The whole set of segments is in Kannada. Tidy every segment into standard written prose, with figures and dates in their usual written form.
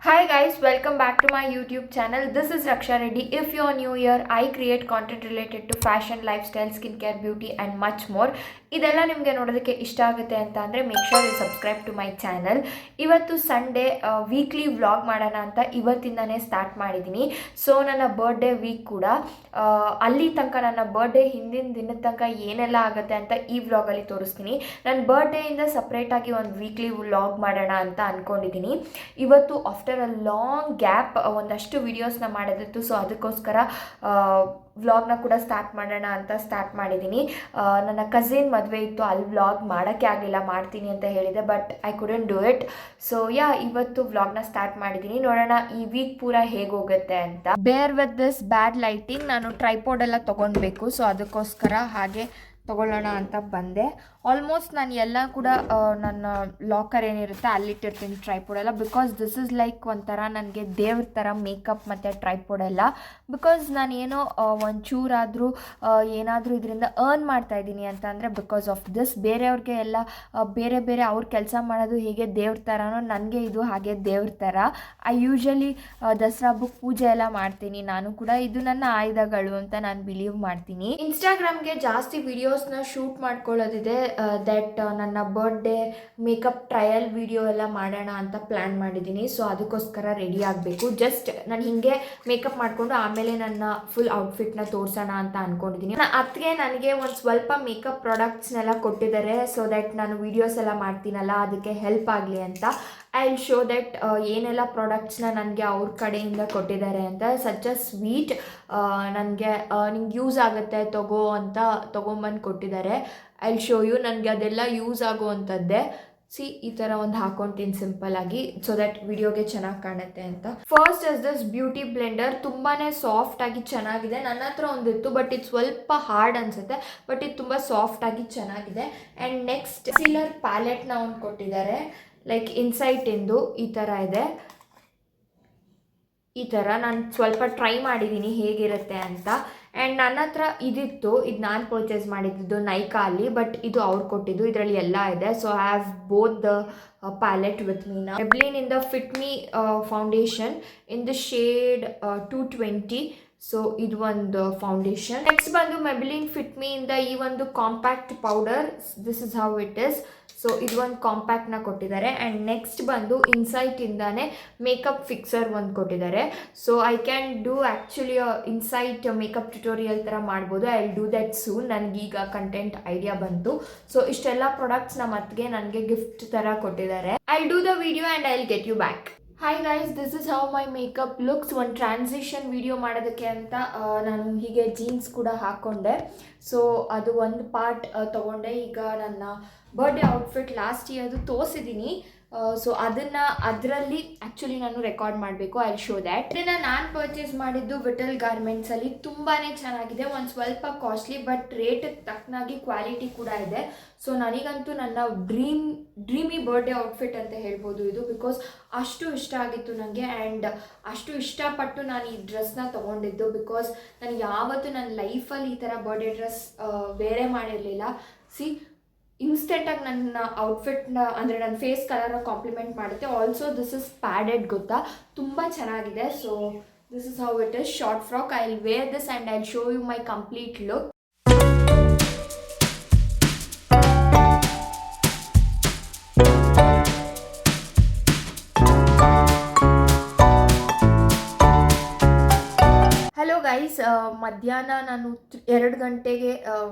Hi guys, welcome back to my YouTube channel. This is Raksha Reddy. If you're new here, I create content related to fashion, lifestyle, skincare, beauty and much more. ಇದೆಲ್ಲ ನಿಮಗೆ ನೋಡೋದಕ್ಕೆ ಇಷ್ಟ ಆಗುತ್ತೆ ಅಂತ ಅಂದರೆ make sure you subscribe to my channel. ಇವತ್ತು ಸಂಡೇ ವೀಕ್ಲಿ ವ್ಲಾಗ್ ಮಾಡೋಣ ಅಂತ ಇವತ್ತಿಂದನೇ ಸ್ಟಾರ್ಟ್ ಮಾಡಿದ್ದೀನಿ. ಸೊ ನನ್ನ ಬರ್ಡೇ ವೀಕ್ ಕೂಡ ಅಲ್ಲಿ ತನಕ ನನ್ನ ಬರ್ಡೇ ಹಿಂದಿನ ದಿನದ ತನಕ ಏನೆಲ್ಲ ಆಗುತ್ತೆ ಅಂತ ಈ ವ್ಲಾಗಲ್ಲಿ ತೋರಿಸ್ತೀನಿ. ನನ್ನ ಬರ್ಡೇಯಿಂದ ಸಪ್ರೇಟಾಗಿ ಒಂದು ವೀಕ್ಲಿ ವ್ಲಾಗ್ ಮಾಡೋಣ ಅಂತ ಅಂದ್ಕೊಂಡಿದ್ದೀನಿ. ಇವತ್ತು ಆಫ್ಟರ್ ಅ ಲಾಂಗ್ ಗ್ಯಾಪ್ ಒಂದಷ್ಟು ವಿಡಿಯೋಸ್ನ ಮಾಡೋದಿತ್ತು. ಸೊ ಅದಕ್ಕೋಸ್ಕರ ವ್ಲಾಗ್ನ ಕೂಡ ಸ್ಟಾರ್ಟ್ ಮಾಡೋಣ ಅಂತ ಸ್ಟಾರ್ಟ್ ಮಾಡಿದ್ದೀನಿ. ನನ್ನ ಕಸಿನ್ ಮದುವೆ ಇತ್ತು, ಅಲ್ಲಿ ವ್ಲಾಗ್ ಮಾಡೋಕ್ಕೆ ಆಗಲಿಲ್ಲ, ಮಾಡ್ತೀನಿ ಅಂತ ಹೇಳಿದೆ, but I couldn't do it. So ಇವತ್ತು ವ್ಲಾಗ್ನ ಸ್ಟಾರ್ಟ್ ಮಾಡಿದ್ದೀನಿ. ನೋಡೋಣ ಈ ವೀಕ್ ಪೂರ ಹೇಗೆ ಹೋಗುತ್ತೆ ಅಂತ. ಬೇರ್ ವಿತ್ ದಿಸ್ ಬ್ಯಾಡ್ ಲೈಟಿಂಗ್, ನಾನು ಟ್ರೈಪೋಡ್ ಎಲ್ಲ ತೊಗೊಳ್ಬೇಕು. ಸೊ ಅದಕ್ಕೋಸ್ಕರ ಹಾಗೆ ತೊಗೊಳ್ಳೋಣ ಅಂತ ಬಂದೆ. ಆಲ್ಮೋಸ್ಟ್ ನಾನು ಎಲ್ಲ ಕೂಡ ನನ್ನ ಲಾಕರ್ ಏನಿರುತ್ತೆ ಅಲ್ಲಿಟ್ಟಿರ್ತೀನಿ ಟ್ರೈಪೋಡ್ ಎಲ್ಲ. ಬಿಕಾಸ್ ದಿಸ್ ಇಸ್ ಲೈಕ್ ಒಂಥರ ನನಗೆ ದೇವ್ರ ಥರ ಮೇಕಪ್ ಮತ್ತು ಟ್ರೈಪೋಡ್ ಎಲ್ಲ. ಬಿಕಾಸ್ ನಾನೇನೋ ಒಂಚೂರಾದರೂ ಏನಾದರೂ ಇದರಿಂದ ಅರ್ನ್ ಮಾಡ್ತಾಯಿದ್ದೀನಿ ಅಂತ ಅಂದರೆ ಬಿಕಾಸ್ ಆಫ್ ದಿಸ್. ಬೇರೆಯವ್ರಿಗೆ ಎಲ್ಲ ಬೇರೆ ಬೇರೆ ಅವ್ರು ಕೆಲಸ ಮಾಡೋದು ಹೇಗೆ ದೇವ್ರ ಥರನೋ, ನನಗೆ ಇದು ಹಾಗೆ ದೇವ್ರ ಥರ. ಐ ಯೂಶ್ವಲಿ ದಸರಾ ಹಬ್ಬಕ್ಕೆ ಪೂಜೆ ಎಲ್ಲ ಮಾಡ್ತೀನಿ ನಾನು ಕೂಡ. ಇದು ನನ್ನ ಆಯುಧಗಳು ಅಂತ ನಾನು ಬಿಲೀವ್ ಮಾಡ್ತೀನಿ. ಇನ್ಸ್ಟಾಗ್ರಾಮ್ಗೆ ಜಾಸ್ತಿ ವಿಡಿಯೋಸ್ನ ಶೂಟ್ ಮಾಡ್ಕೊಳ್ಳೋದಿದೆ. ದಟ್ ನನ್ನ ಬರ್ಡೇ ಮೇಕಪ್ ಟ್ರಯಲ್ ವಿಡಿಯೋ ಎಲ್ಲ ಮಾಡೋಣ ಅಂತ ಪ್ಲ್ಯಾನ್ ಮಾಡಿದ್ದೀನಿ. ಸೊ ಅದಕ್ಕೋಸ್ಕರ ರೆಡಿ ಆಗಬೇಕು. ಜಸ್ಟ್ ನಾನು ಹೀಗೆ ಮೇಕಪ್ ಮಾಡಿಕೊಂಡು ಆಮೇಲೆ ನನ್ನ ಫುಲ್ ಔಟ್ಫಿಟ್ನ ತೋರಿಸೋಣ ಅಂತ ಅಂದ್ಕೊಂಡಿದ್ದೀನಿ. ಅದಕ್ಕೆ ನನಗೆ ಒಂದು ಸ್ವಲ್ಪ ಮೇಕಪ್ ಪ್ರಾಡಕ್ಟ್ಸ್ನೆಲ್ಲ ಕೊಟ್ಟಿದ್ದಾರೆ. ಸೊ ದಟ್ ನಾನು ವೀಡಿಯೋಸ್ ಎಲ್ಲ ಮಾಡ್ತೀನಲ್ಲ ಅದಕ್ಕೆ ಹೆಲ್ಪ್ ಆಗಲಿ ಅಂತ. ಐ ವಿಲ್ ಶೋ ದಟ್ ಏನೆಲ್ಲ ಪ್ರಾಡಕ್ಟ್ಸ್ನ ನನಗೆ ಅವ್ರ ಕಡೆಯಿಂದ ಕೊಟ್ಟಿದ್ದಾರೆ ಅಂತ. ಸಚ್ ಅ ಸ್ವೀಟ್ ನನಗೆ ನಿಂಗೆ ಯೂಸ್ ಆಗುತ್ತೆ ತಗೋ ಅಂತ ತೊಗೊಂಬಂದು ಕೊಟ್ಟಿದ್ದಾರೆ. I will show you. ನನಗೆ ಅದೆಲ್ಲ ಯೂಸ್ ಆಗುವಂಥದ್ದೇ. ಈ ಥರ ಒಂದು ಹಾಕೊತೀನಿ ಸಿಂಪಲ್ಲಾಗಿ, ಸೊ ದಟ್ ವಿಡಿಯೋಗೆ ಚೆನ್ನಾಗಿ ಕಾಣುತ್ತೆ ಅಂತ. First is this beauty Blender. ತುಂಬಾ ಸಾಫ್ಟಾಗಿ ಚೆನ್ನಾಗಿದೆ. ನನ್ನ ಹತ್ರ ಒಂದಿತ್ತು, ಬಟ್ ಇದು ಸ್ವಲ್ಪ ಹಾರ್ಡ್ ಅನಿಸುತ್ತೆ, ಬಟ್ ಇದು ತುಂಬ ಸಾಫ್ಟಾಗಿ ಚೆನ್ನಾಗಿದೆ. ಆ್ಯಂಡ್ ನೆಕ್ಸ್ಟ್ ಸಿಲರ್ ಪ್ಯಾಲೆಟ್ನ ಒಂದು ಕೊಟ್ಟಿದ್ದಾರೆ, ಲೈಕ್ ಇನ್ಸೈಟ್ ಇಂದು ಈ ಥರ ಇದೆ. ಈ ಥರ ನಾನು ಸ್ವಲ್ಪ ಟ್ರೈ ಮಾಡಿದ್ದೀನಿ ಹೇಗಿರುತ್ತೆ ಅಂತ. ಆ್ಯಂಡ್ ನನ್ನ ಹತ್ರ ಇದಿತ್ತು, ಇದು ನಾನು ಪರ್ಚೇಸ್ ಮಾಡಿದ್ದು ನೈಕಾ ಅಲ್ಲಿ, ಬಟ್ ಇದು ಅವ್ರು ಕೊಟ್ಟಿದ್ದು. ಇದರಲ್ಲಿ ಎಲ್ಲ ಇದೆ. So I have both the palette with me ನಾ. ಮೆಬ್ಲಿನಿಂದ fit me foundation in the shade 220. So ಇದು ಒಂದು ಫೌಂಡೇಶನ್. ನೆಕ್ಸ್ಟ್ ಬಂದು ಮೆಬ್ಲಿನ್ ಫಿಟ್ ಮೀ ಇಂದ ಈ ಒಂದು compact powder. This is how it is. So ಇದು ಒಂದು ಕಾಂಪ್ಯಾಕ್ಟ್ನ ಕೊಟ್ಟಿದ್ದಾರೆ. ಆ್ಯಂಡ್ ನೆಕ್ಸ್ಟ್ ಬಂದು ಇನ್ಸೈಟಿಂದಾನೆ ಮೇಕಪ್ ಫಿಕ್ಸರ್ ಒಂದು ಕೊಟ್ಟಿದ್ದಾರೆ. So I can do actually insight makeup tutorial ಥರ ಮಾಡ್ಬೋದು. I will do that soon. ನನಗೀಗ ಕಂಟೆಂಟ್ ಐಡಿಯಾ ಬಂತು. ಸೊ ಇಷ್ಟೆಲ್ಲ ಪ್ರಾಡಕ್ಟ್ಸ್ ನಮ್ಮ ಅತ್ತಿಗೆ ನನಗೆ ಗಿಫ್ಟ್ ಥರ ಕೊಟ್ಟಿದ್ದಾರೆ. I will do the video and I will get you back. Hi guys, this is how my makeup looks. ಒಂದು ಟ್ರಾನ್ಸಿಷನ್ ವಿಡಿಯೋ ಮಾಡೋದಕ್ಕೆ ಅಂತ ನಾನು ಹೀಗೆ ಜೀನ್ಸ್ ಕೂಡ ಹಾಕ್ಕೊಂಡೆ. ಸೊ ಅದು ಒಂದು ಪಾರ್ಟ್ ತೊಗೊಂಡೆ. ಈಗ ನನ್ನ ಬರ್ಡೇ ಔಟ್ಫಿಟ್ ಲಾಸ್ಟ್ ಇಯರ್ದು ತೋರಿಸಿದ್ದೀನಿ. ಸೊ ಅದರಲ್ಲಿ ಆ್ಯಕ್ಚುಲಿ ನಾನು ರೆಕಾರ್ಡ್ ಮಾಡಬೇಕು. I will show that. ಇದನ್ನು ನಾನು ಪರ್ಚೇಸ್ ಮಾಡಿದ್ದು ವಿಟಲ್ ಗಾರ್ಮೆಂಟ್ಸಲ್ಲಿ. ತುಂಬಾ ಚೆನ್ನಾಗಿದೆ. ಒಂದು ಸ್ವಲ್ಪ ಕಾಸ್ಟ್ಲಿ, ಬಟ್ ರೇಟಿಗೆ ತಕ್ಕನಾಗಿ ಕ್ವಾಲಿಟಿ ಕೂಡ ಇದೆ. ಸೊ ನನಗಂತೂ ನನ್ನ ಡ್ರೀಮಿ ಬರ್ಡೇ ಔಟ್ಫಿಟ್ ಅಂತ ಹೇಳ್ಬೋದು ಇದು. ಬಿಕಾಸ್ ಅಷ್ಟು ಇಷ್ಟ ಆಗಿತ್ತು ನನಗೆ. ಆ್ಯಂಡ್ ಅಷ್ಟು ಇಷ್ಟಪಟ್ಟು ನಾನು ಈ ಡ್ರೆಸ್ನ ತೊಗೊಂಡಿದ್ದು. ಬಿಕಾಸ್ ನಾನು ಯಾವತ್ತೂ ನನ್ನ ಲೈಫಲ್ಲಿ ಈ ಥರ ಬರ್ಡೇ ಡ್ರೆಸ್ ಬೇರೆ ಮಾಡಿರಲಿಲ್ಲ. ಇನ್ಸ್ಟೆಂಟಾಗಿ ನನ್ನ ಔಟ್ಫಿಟ್ನ ಅಂದರೆ ನನ್ನ ಫೇಸ್ ಕಲರ್ನ ಕಾಂಪ್ಲಿಮೆಂಟ್ ಮಾಡುತ್ತೆ. ಆಲ್ಸೋ ದಿಸ್ ಇಸ್ ಪ್ಯಾಡೆಡ್, ಗೊತ್ತಾ, ತುಂಬ ಚೆನ್ನಾಗಿದೆ. So this is how it is. Short frock. I will wear this and I will show you my complete look. Guys, ಮಧ್ಯಾಹ್ನ ನಾನು 2 ಗಂಟೆಗೆ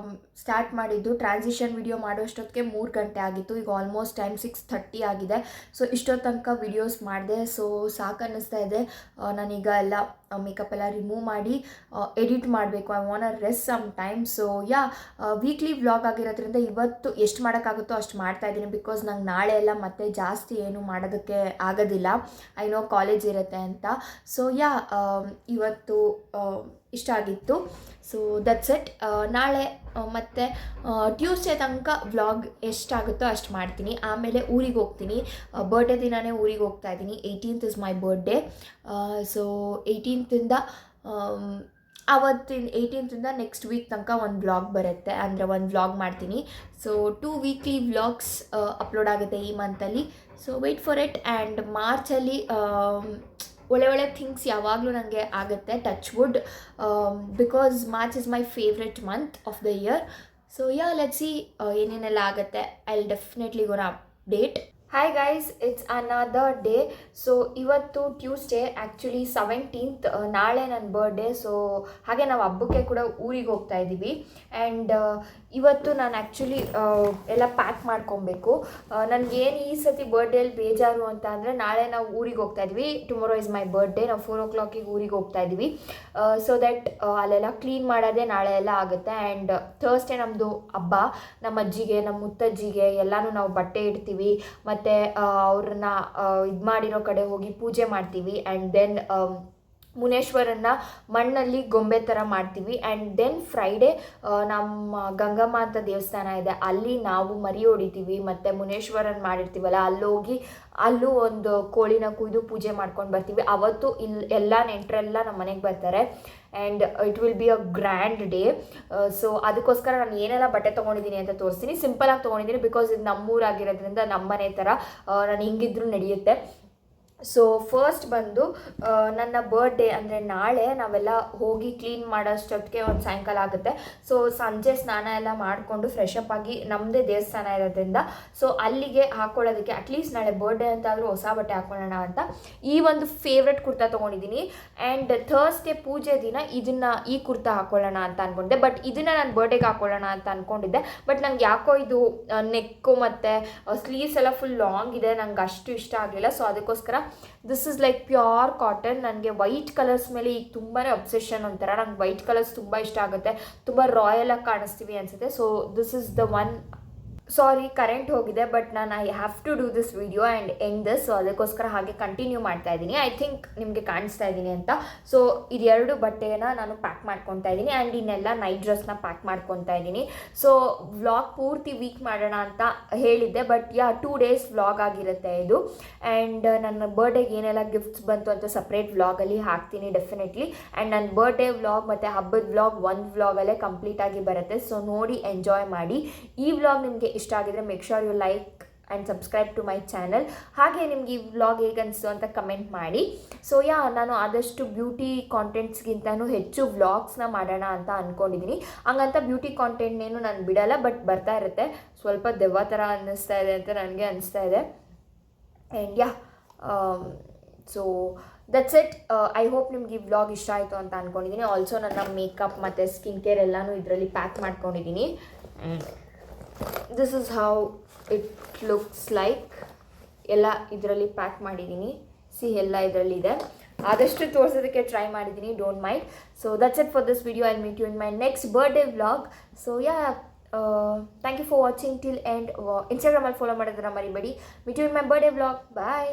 ಸ್ಟಾರ್ಟ್ ಮಾಡಿದ್ದು. ಟ್ರಾನ್ಸಿಷನ್ ವಿಡಿಯೋ ಮಾಡೋಷ್ಟೊತ್ತಿಗೆ 3 ಗಂಟೆ ಆಗಿತ್ತು. ಈಗ ಆಲ್ಮೋಸ್ಟ್ ಟೈಮ್ 6:30 ಆಗಿದೆ. ಸೊ ಇಷ್ಟೊತ್ತು ತನಕ ವಿಡಿಯೋಸ್ ಮಾಡಿದೆ. ಸೊ ಸಾಕು ಅನ್ನಿಸ್ತಾ ಇದೆ. ನಾನೀಗ ಎಲ್ಲ ಮೇಕಪ್ ಎಲ್ಲ ರಿಮೂವ್ ಮಾಡಿ ಎಡಿಟ್ ಮಾಡಬೇಕು. I want a rest some time. So weekly vlog ಆಗಿರೋದ್ರಿಂದ ಇವತ್ತು ಎಷ್ಟು ಮಾಡೋಕ್ಕಾಗುತ್ತೋ ಅಷ್ಟು ಮಾಡ್ತಾಯಿದ್ದೀನಿ. ಬಿಕಾಸ್ ನಂಗೆ ನಾಳೆ ಎಲ್ಲ ಮತ್ತೆ ಜಾಸ್ತಿ ಏನು ಮಾಡೋದಕ್ಕೆ ಆಗೋದಿಲ್ಲ. ಐ ನೋ ಕಾಲೇಜ್ ಇರುತ್ತೆ ಅಂತ. ಸೊ ಇವತ್ತು ಇಷ್ಟ ಆಗಿತ್ತು. So that's it. ನಾಳೆ ಮತ್ತು ಟ್ಯೂಸ್ಡೇ ತನಕ ವ್ಲಾಗ್ ಎಷ್ಟಾಗುತ್ತೋ ಅಷ್ಟು ಮಾಡ್ತೀನಿ. ಆಮೇಲೆ ಊರಿಗೆ ಹೋಗ್ತೀನಿ. ಬರ್ಡೇ ದಿನವೇ ಊರಿಗೆ ಹೋಗ್ತಾ ಇದ್ದೀನಿ. 18th is my birthday. So 18th ಆವತ್ತಿನ 18th ನೆಕ್ಸ್ಟ್ ವೀಕ್ ತನಕ ಒಂದು ವ್ಲಾಗ್ ಬರುತ್ತೆ. ಅಂದರೆ ಒಂದು ವ್ಲಾಗ್ ಮಾಡ್ತೀನಿ. ಸೊ 2 ವೀಕ್ಲಿ ವ್ಲಾಗ್ಸ್ ಅಪ್ಲೋಡ್ ಆಗುತ್ತೆ ಈ ಮಂತಲ್ಲಿ. So wait for it. And ಮಾರ್ಚಲ್ಲಿ ಒಳ್ಳೆ ಥಿಂಗ್ಸ್ ಯಾವಾಗಲೂ ನನಗೆ ಆಗುತ್ತೆ, touch wood, because March is my favourite month of the year. So yeah, let's see ಏನೇನೆಲ್ಲ ಆಗುತ್ತೆ. I will definitely gonna update. Hi guys, it's another day. So ಇವತ್ತು ಟ್ಯೂಸ್ಡೇ, ಆ್ಯಕ್ಚುಲಿ 17th, ನಾಳೆ ನನ್ನ ಬರ್ಡೇ. ಸೊ ಹಾಗೆ ನಾವು ಹಬ್ಬಕ್ಕೆ ಕೂಡ ಊರಿಗೆ ಹೋಗ್ತಾ ಇದ್ದೀವಿ. ಆ್ಯಂಡ್ ಇವತ್ತು ನಾನು ಆ್ಯಕ್ಚುಲಿ ಎಲ್ಲ ಪ್ಯಾಕ್ ಮಾಡ್ಕೊಬೇಕು. ನನಗೇನು ಈ ಸತಿ ಬರ್ಡೇಲಿ ಬೇಜಾರು ಅಂತ ಅಂದರೆ, ನಾಳೆ ನಾವು ಊರಿಗೆ ಹೋಗ್ತಾ ಇದ್ವಿ. Tomorrow is my birthday. ನಾವು 4 o'clock ಊರಿಗೆ ಹೋಗ್ತಾ ಇದ್ವಿ. ಸೊ ದಟ್ ಅಲ್ಲೆಲ್ಲ ಕ್ಲೀನ್ ಮಾಡೋದೇ ನಾಳೆ ಎಲ್ಲ ಆಗುತ್ತೆ. ಆ್ಯಂಡ್ ಥರ್ಸ್ಡೇ ನಮ್ಮದು ಹಬ್ಬ. ನಮ್ಮ ಅಜ್ಜಿಗೆ, ನಮ್ಮ ಮುತ್ತಜ್ಜಿಗೆ ಎಲ್ಲನೂ ನಾವು ಬಟ್ಟೆ ಇಡ್ತೀವಿ, ಮತ್ತು ಅವ್ರನ್ನ ಇದು ಮಾಡಿರೋ ಕಡೆ ಹೋಗಿ ಪೂಜೆ ಮಾಡ್ತೀವಿ. ಆ್ಯಂಡ್ ದೆನ್ ಮುನೇಶ್ವರನ್ನ ಮಣ್ಣಲ್ಲಿ ಗೊಂಬೆ ಥರ ಮಾಡ್ತೀವಿ. ಆ್ಯಂಡ್ ದೆನ್ ಫ್ರೈಡೇ ನಮ್ಮ ಗಂಗಮ್ಮ ಅಂತ ದೇವಸ್ಥಾನ ಇದೆ, ಅಲ್ಲಿ ನಾವು ಮರಿ ಹೊಡಿತೀವಿ. ಮತ್ತು ಮುನೇಶ್ವರನ್ ಮಾಡಿರ್ತೀವಲ್ಲ, ಅಲ್ಲೋಗಿ ಅಲ್ಲೂ ಒಂದು ಕೋಳಿನ ಕುಯ್ದು ಪೂಜೆ ಮಾಡ್ಕೊಂಡು ಬರ್ತೀವಿ. ಅವತ್ತು ಎಲ್ಲ ನೆಂಟರೆಲ್ಲ ನಮ್ಮ ಮನೆಗೆ ಬರ್ತಾರೆ. And it will be a grand day. So ಅದಕ್ಕೋಸ್ಕರ ನಾನು ಏನೆಲ್ಲ ಬಟ್ಟೆ ತೊಗೊಂಡಿದ್ದೀನಿ ಅಂತ ತೋರಿಸ್ತೀನಿ. ಸಿಂಪಲಾಗಿ ತೊಗೊಂಡಿದ್ದೀನಿ, ಬಿಕಾಸ್ ಇದು ನಮ್ಮೂರಾಗಿರೋದ್ರಿಂದ ನಮ್ಮ ಮನೆ ಥರ ನಾನು ಹಿಂಗಿದ್ರೂ ನಡೆಯುತ್ತೆ. ಸೊ ಫಸ್ಟ್ ಬಂದು ನನ್ನ ಬರ್ಡೇ ಅಂದರೆ ನಾಳೆ ನಾವೆಲ್ಲ ಹೋಗಿ ಕ್ಲೀನ್ ಮಾಡೋಷ್ಟೊತ್ತಿಗೆ ಒಂದು ಸಾಯಂಕಾಲ ಆಗುತ್ತೆ. ಸೊ ಸಂಜೆ ಸ್ನಾನ ಎಲ್ಲ ಮಾಡಿಕೊಂಡು ಫ್ರೆಶ್ ಅಪ್ ಆಗಿ, ನಮ್ಮದೇ ದೇವಸ್ಥಾನ ಇರೋದ್ರಿಂದ ಸೊ ಅಲ್ಲಿಗೆ ಹಾಕ್ಕೊಳ್ಳೋದಕ್ಕೆ ಅಟ್ಲೀಸ್ಟ್ ನಾಳೆ ಬರ್ಡೇ ಅಂತಾದರೂ ಹೊಸ ಬಟ್ಟೆ ಹಾಕ್ಕೊಳ್ಳೋಣ ಅಂತ ಈ ಒಂದು ಫೇವ್ರೆಟ್ ಕುರ್ತಾ ತೊಗೊಂಡಿದ್ದೀನಿ. ಆ್ಯಂಡ್ ಥರ್ಸ್ಡೇ ಪೂಜೆ ದಿನ ಈ ಕುರ್ತಾ ಹಾಕ್ಕೊಳ್ಳೋಣ ಅಂತ ಅಂದ್ಕೊಂಡಿದ್ದೆ. ಬಟ್ ಇದನ್ನು ನಾನು ಬರ್ಡೇಗೆ ಹಾಕ್ಕೊಳ್ಳೋಣ ಅಂತ ಅಂದ್ಕೊಂಡಿದ್ದೆ. ಬಟ್ ನಂಗೆ ಯಾಕೋ ಇದು ನೆಕ್ಕು ಮತ್ತು ಸ್ಲೀವ್ಸ್ ಎಲ್ಲ ಫುಲ್ ಲಾಂಗ್ ಇದೆ, ನಂಗೆ ಅಷ್ಟು ಇಷ್ಟ ಆಗಲಿಲ್ಲ. ಸೊ ಅದಕ್ಕೋಸ್ಕರ this is like pure cotton. ನನಗೆ ವೈಟ್ ಕಲರ್ಸ್ ಮೇಲೆ ಈಗ ತುಂಬಾ ಅಬ್ಸೆಷನ್ ಒಂಥರ. ನಂಗೆ ವೈಟ್ ಕಲರ್ಸ್ ತುಂಬ ಇಷ್ಟ ಆಗುತ್ತೆ, ತುಂಬ ರಾಯಲ್ ಆಗಿ ಕಾಣಿಸ್ತೀವಿ ಅನಿಸುತ್ತೆ. So this is the one. Sorry, current ಹೋಗಿದೆ, ಬಟ್ ನಾನು I have to do this video and end this. So ಅದಕ್ಕೋಸ್ಕರ ಹಾಗೆ ಕಂಟಿನ್ಯೂ ಮಾಡ್ತಾ ಇದ್ದೀನಿ. ಐ ಥಿಂಕ್ ನಿಮಗೆ ಕಾಣಿಸ್ತಾ ಇದ್ದೀನಿ ಅಂತ. ಸೊ ಇದೆರಡು ಬಟ್ಟೆನ ನಾನು ಪ್ಯಾಕ್ ಮಾಡ್ಕೊತಾ ಇದ್ದೀನಿ. ಆ್ಯಂಡ್ ಇನ್ನೆಲ್ಲ ನೈಟ್ ಡ್ರೆಸ್ನ ಪ್ಯಾಕ್ ಮಾಡ್ಕೊತಾ ಇದ್ದೀನಿ. ಸೊ ವ್ಲಾಗ್ ಪೂರ್ತಿ ವೀಕ್ ಮಾಡೋಣ ಅಂತ ಹೇಳಿದ್ದೆ, ಬಟ್ 2 days ವ್ಲಾಗ್ ಆಗಿರುತ್ತೆ ಇದು. ಆ್ಯಂಡ್ ನನ್ನ ಬರ್ಡೇಗೆ ಏನೆಲ್ಲ ಗಿಫ್ಟ್ಸ್ ಬಂತು ಅಂತ ಸಪ್ರೇಟ್ ವ್ಲಾಗಲ್ಲಿ ಹಾಕ್ತೀನಿ ಡೆಫಿನೆಟ್ಲಿ. ಆ್ಯಂಡ್ ನನ್ನ ಬರ್ಡೇ ವ್ಲಾಗ್ ಮತ್ತು ಹಬ್ಬದ ವ್ಲಾಗ್ ಒಂದು ವ್ಲಾಗಲ್ಲೇ ಕಂಪ್ಲೀಟಾಗಿ ಬರುತ್ತೆ. ಸೊ ನೋಡಿ ಎಂಜಾಯ್ ಮಾಡಿ. ಈ ವ್ಲಾಗ್ ನಿಮಗೆ ಇಷ್ಟ ಆಗಿದ್ರೆ make sure you like and subscribe to my channel. ಹಾಗೆ ನಿಮ್ಗೆ ಈ ವ್ಲಾಗ್ ಹೇಗೆ ಅನಿಸ್ತು ಅಂತ ಕಮೆಂಟ್ ಮಾಡಿ. ಸೊ ನಾನು ಆದಷ್ಟು ಬ್ಯೂಟಿ ಕಾಂಟೆಂಟ್ಸ್ಗಿಂತನೂ ಹೆಚ್ಚು ವ್ಲಾಗ್ಸ್ನ ಮಾಡೋಣ ಅಂತ ಅಂದ್ಕೊಂಡಿದ್ದೀನಿ. ಹಂಗಂತ ಬ್ಯೂಟಿ ಕಾಂಟೆಂಟ್ನೇನು ನಾನು ಬಿಡಲ್ಲ, ಬಟ್ ಬರ್ತಾ ಇರುತ್ತೆ. ಸ್ವಲ್ಪ ದೆವ್ವ ಥರ ಅನ್ನಿಸ್ತಾ ಇದೆ ಅಂತ ನನಗೆ ಅನಿಸ್ತಾ ಇದೆ. And so that's it. I hope ನಿಮ್ಗೆ ಈ ವ್ಲಾಗ್ ಇಷ್ಟ ಆಯಿತು ಅಂತ ಅಂದ್ಕೊಂಡಿದ್ದೀನಿ. ಆಲ್ಸೋ ನನ್ನ ಮೇಕಪ್ ಮತ್ತು ಸ್ಕಿನ್ ಕೇರ್ ಎಲ್ಲನೂ ಇದರಲ್ಲಿ ಪ್ಯಾಕ್ ಮಾಡ್ಕೊಂಡಿದ್ದೀನಿ. This is how it looks like. ಎಲ್ಲ ಇದರಲ್ಲಿ ಪ್ಯಾಕ್ ಮಾಡಿದ್ದೀನಿ. ಎಲ್ಲ ಇದರಲ್ಲಿದೆ. ಆದಷ್ಟು ತೋರಿಸೋದಕ್ಕೆ ಟ್ರೈ ಮಾಡಿದ್ದೀನಿ, don't mind. So that's it for this video. I meet you in my next birthday vlog. So thank you for watching till end. ಇನ್ಸ್ಟಾಗ್ರಾಮಲ್ಲಿ ಫಾಲೋ ಮಾಡೋದನ್ನ ಮರಿಬೇಡಿ. Meet you in my birthday vlog. Bye.